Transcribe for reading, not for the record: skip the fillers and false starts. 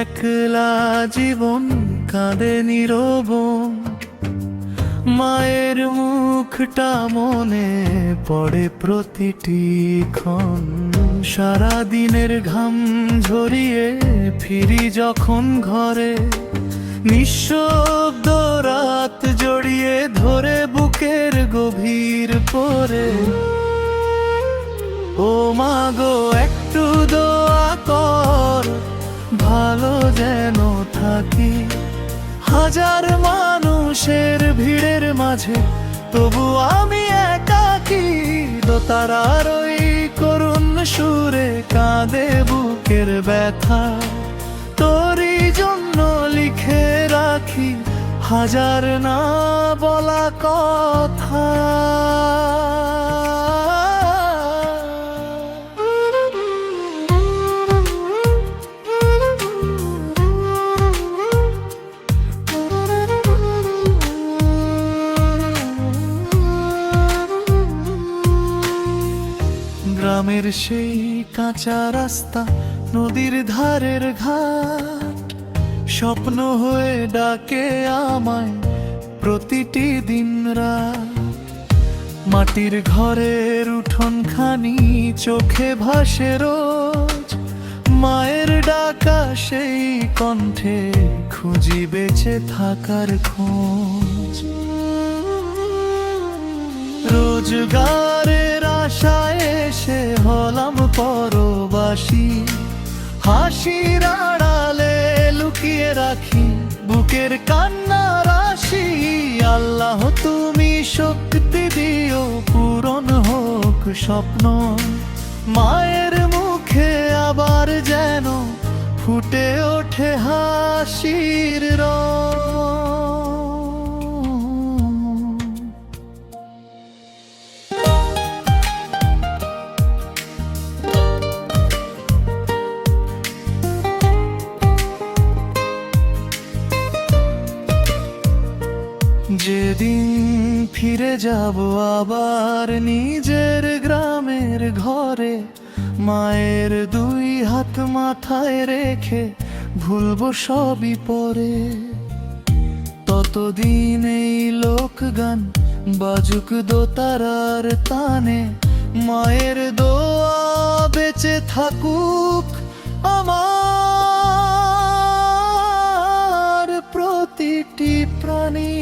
একলা জীবন কাঁদে নীরব, মায়ের মুখটা মনে পড়ে প্রতিটি ক্ষণ। সারা দিনের ঘাম ঝরিয়ে ফিরি যখন ঘরে, নিঃশব্দ রাত জড়িয়ে ধরে বুকের গভীর পরে। ও মা গো একটু দোয়া কর, ভালো যেন থাকি। হাজার মানুষের ভিড়ের মাঝে তবু আমি একাকী। দোতারার ওই করুণ সুরে কাঁদে বুকের ব্যথা, তোরই জন্য লিখে রাখি হাজার না বলা কথা। গ্রামের সেই কাঁচা রাস্তা, নদীর ধারের ঘাট, স্বপ্ন হয়ে ডাকে আমায় প্রতিটি দিন রাত। মাটির ঘরের উঠোনখানি চোখে ভাসে রোজ, মায়ের ডাকা সেই কণ্ঠে খুঁজি বেঁচে থাকার খোঁজ। রোজগারের আশায় এসে হলাম পরবাসী, হাসির আড়ালে লুকিয়ে রাখি বুকের কান্না রাশি। আল্লাহ তুমি শক্তি দিও, পূরণ হোক স্বপ্ন, মায়ের মুখে আবার যেন ফুটে ওঠে হাসির রং। যেদিন ফিরে যাব আবার নিজের গ্রামের ঘরে, মায়ের দুই হাত মাথায় রেখে ভুলবো সবই পরে। ততদিন এই লোকগান বাজুক দোতারার তানে, মায়ের দোয়া বেঁচে থাকুক আমার প্রতিটি প্রাণী।